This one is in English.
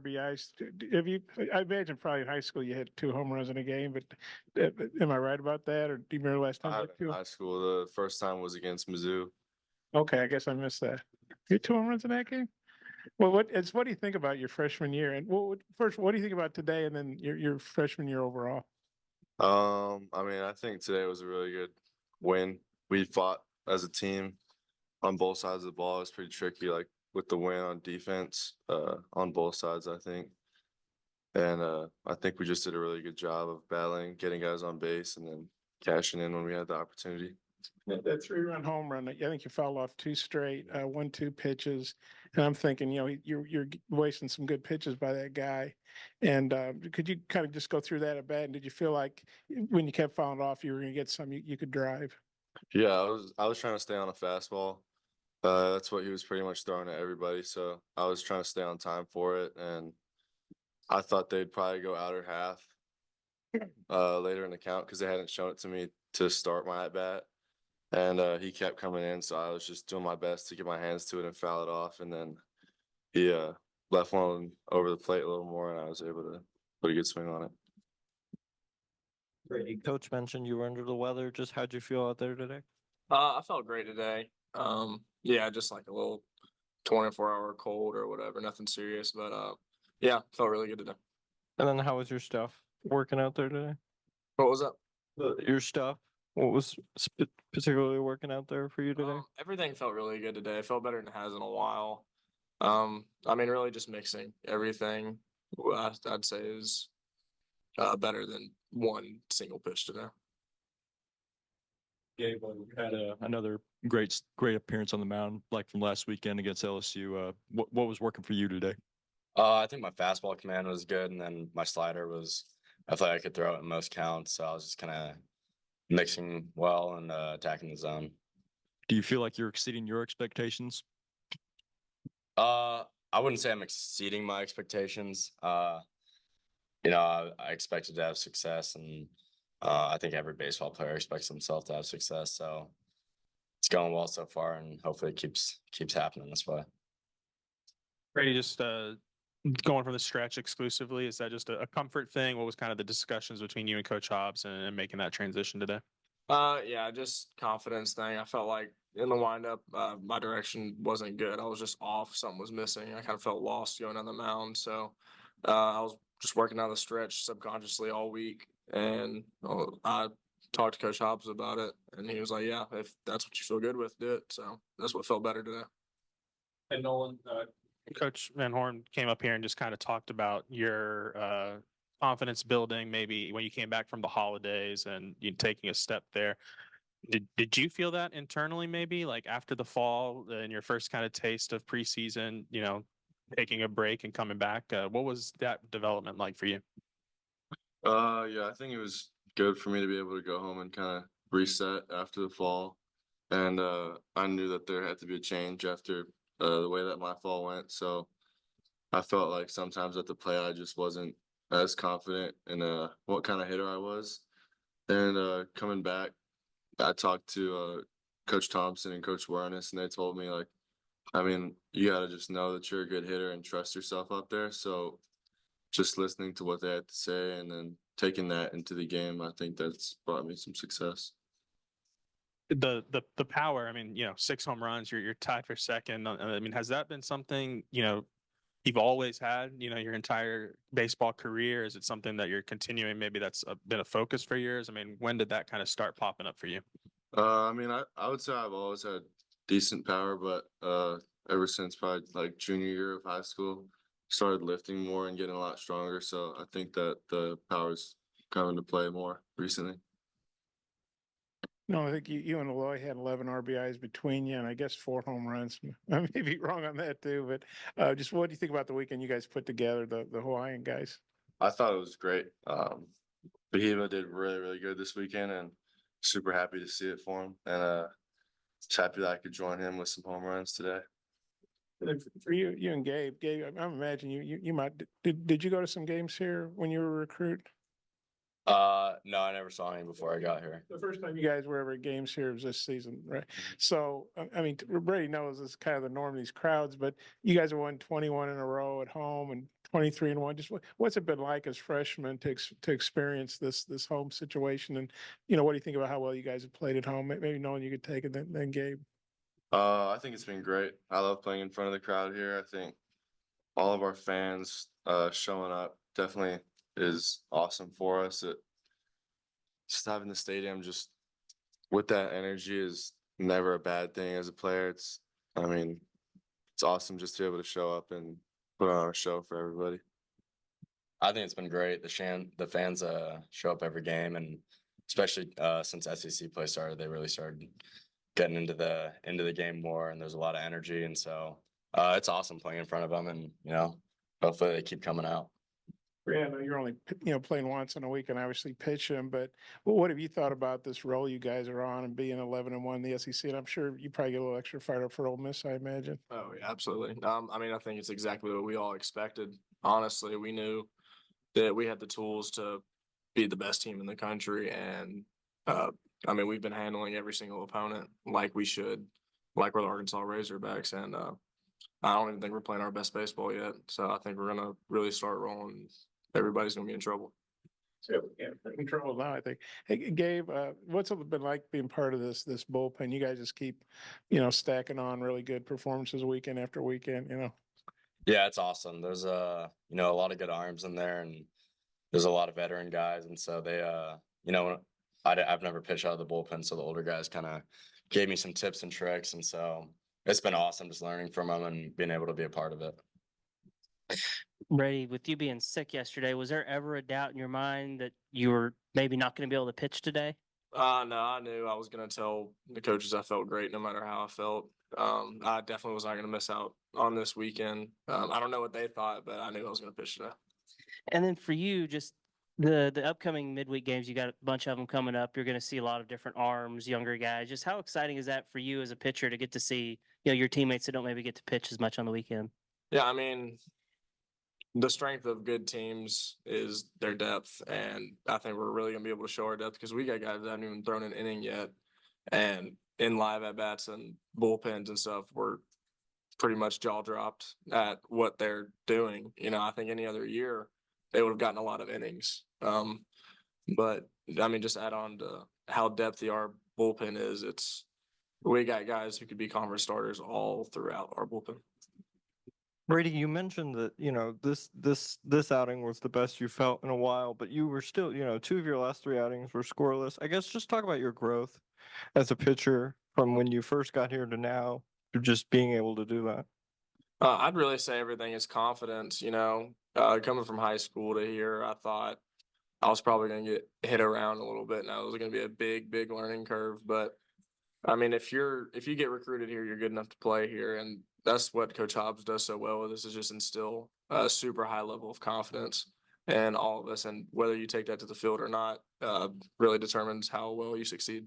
RBIs. Have you? I imagine probably in high school you had two home runs in a game, but am I right about that, or do you remember the last time I you have had in two? high school. The first time was against Mizzou. Okay, I guess I missed that. You had two home runs in that game. Well, what do you think about your freshman year? And first, what do you think about today, and then your freshman year overall? I mean, I think today was a really good win. We fought as a team on both sides of the ball. It was pretty tricky, like with the win on defense, on both sides, I think. And I think we just did a really good job of battling, getting guys on base, and then cashing in when we had the opportunity. That three-run home run, I think you fouled off two straight, 1-2 pitches, and I'm thinking, you're wasting some good pitches by that guy. And could you kind of just go through that a bit? And did you feel like when you kept fouling off, you were going to get some you could drive? Yeah, I was trying to stay on a fastball. That's what he was pretty much throwing at everybody. So I was trying to stay on time for it, and I thought they'd probably go outer half later in the count because they hadn't shown it to me to start my at bat. And he kept coming in, so I was just doing my best to get my hands to it and foul it off. And then he left one over the plate a little more, and I was able to put a good swing on it. Brady, coach mentioned you were under the weather. Just how'd you feel out there today? I felt great today. Yeah, just like a little 24-hour cold or whatever, nothing serious, but yeah, felt really good today. And then how was your stuff working out there today? What was up? Your stuff. What was particularly working out there for you today? Everything felt really good today. It felt better than it has in a while. I mean, really just mixing everything. I'd say is better than one single pitch today. Gabe, you had another great appearance on the mound, like from last weekend against LSU. What was working for you today? I think my fastball command was good, and then my slider was. I thought I could throw it in most counts, so I was just kind of mixing well and attacking the zone. Do you feel like you're exceeding your expectations? I wouldn't say I'm exceeding my expectations. I expected to have success, and I think every baseball player expects himself to have success. So it's going well so far, and hopefully it keeps happening this way. Brady, just going from the stretch exclusively, is that just a comfort thing? What was kind of the discussions between you and Coach Hobbs and making that transition today? Yeah, just confidence thing. I felt like in the windup, my direction wasn't good. I was just off. Something was missing. I kind of felt lost going on the mound. So I was just working down the stretch subconsciously all week. And I talked to Coach Hobbs about it. And he was like, yeah, if that's what you feel good with, do it. So that's what felt better today. And Nolan, Coach Van Horn came up here and just kind of talked about your confidence building, maybe when you came back from the holidays and you taking a step there. Did you feel that internally, maybe like after the fall and your first kind of taste of preseason, taking a break and coming back? What was that development like for you? Yeah, I think it was good for me to be able to go home and kind of reset after the fall. And I knew that there had to be a change after the way that my fall went. So I felt like sometimes at the plate I just wasn't as confident in what kind of hitter I was. And coming back, I talked to Coach Thompson and Coach Wernis, and they told me, like, I mean, you got to just know that you're a good hitter and trust yourself up there. So just listening to what they had to say and then taking that into the game, I think that's brought me some success. The power, I mean, 6 home runs, you're tied for second. I mean, has that been something, you've always had, your entire baseball career? Is it something that you're continuing? Maybe that's been a focus for years. I mean, when did that kind of start popping up for you? I mean, I would say I've always had decent power, but ever since probably like junior year of high school, started lifting more and getting a lot stronger. So I think that the power's come into play more recently. No, I think you and Aloy had 11 RBIs between you, and I guess 4 home runs. I may be wrong on that too, but just what do you think about the weekend you guys put together, the Hawaiian guys? I thought it was great. Wehiwa did really, really good this weekend, and super happy to see it for him. And just happy that I could join him with some home runs today. For you and Gabe, I imagine you might did you go to some games here when you were a recruit? No, I never saw him before I got here. The first time you guys were ever at games here was this season, right? So, I mean, Brady knows it's kind of the norm, these crowds, but you guys have won 21 in a row at home and 23-1. Just what's it been like as freshmen to experience this home situation? And, what do you think about how well you guys have played at home? Maybe knowing you could take it then Gabe. I think it's been great. I love playing in front of the crowd here. I think all of our fans showing up definitely is awesome for us. Just having the stadium just with that energy is never a bad thing as a player. It's awesome just to be able to show up and put on a show for everybody. I think it's been great. The fans show up every game, and especially since SEC play started, they really started getting into the game more, and there's a lot of energy, and so it's awesome playing in front of them, and hopefully they keep coming out. Yeah, I know you're only playing once in a week and obviously pitching, but what have you thought about this role you guys are on and being 11-1 in the SEC? And I'm sure you probably get a little extra fired up for Ole Miss, I imagine. Oh, yeah, absolutely. I think it's exactly what we all expected. Honestly, we knew that we had the tools to be the best team in the country, and we've been handling every single opponent like we should, like we're the Arkansas Razorbacks, and I don't even think we're playing our best baseball yet. So I think we're gonna really start rolling. Everybody's gonna be in trouble. So yeah, in trouble now, I think. Hey, Gabe, what's it been like being part of this bullpen? You guys just keep, stacking on really good performances weekend after weekend. Yeah, it's awesome. There's a lot of good arms in there, and there's a lot of veteran guys, and so they I've never pitched out of the bullpen, so the older guys kind of gave me some tips and tricks, and so it's been awesome just learning from them and being able to be a part of it. Brady, with you being sick yesterday, was there ever a doubt in your mind that you were maybe not going to be able to pitch today? No, I knew I was gonna tell the coaches I felt great no matter how I felt. I definitely was not gonna miss out on this weekend. I don't know what they thought, but I knew I was gonna pitch today. And then for you, just the upcoming midweek games, you got a bunch of them coming up. You're going to see a lot of different arms, younger guys. Just how exciting is that for you as a pitcher to get to see your teammates that don't maybe get to pitch as much on the weekend? Yeah, the strength of good teams is their depth, and I think we're really gonna be able to show our depth because we got guys that haven't even thrown an inning yet, and in live at bats and bullpens and stuff, we're pretty much jaw dropped at what they're doing. I think any other year they would have gotten a lot of innings. But just add on to how depthy our bullpen is. We got guys who could be conference starters all throughout our bullpen. Brady, you mentioned that, this outing was the best you felt in a while, but you were still, 2 of your last 3 outings were scoreless. I guess just talk about your growth as a pitcher from when you first got here to now, to just being able to do that. I'd really say everything is confidence. Coming from high school to here, I thought I was probably going to get hit around a little bit, and it was going to be a big learning curve. But if you get recruited here, you're good enough to play here, and that's what Coach Hobbs does so well with us, is just instill a super high level of confidence in all of us, and whether you take that to the field or not really determines how well you succeed.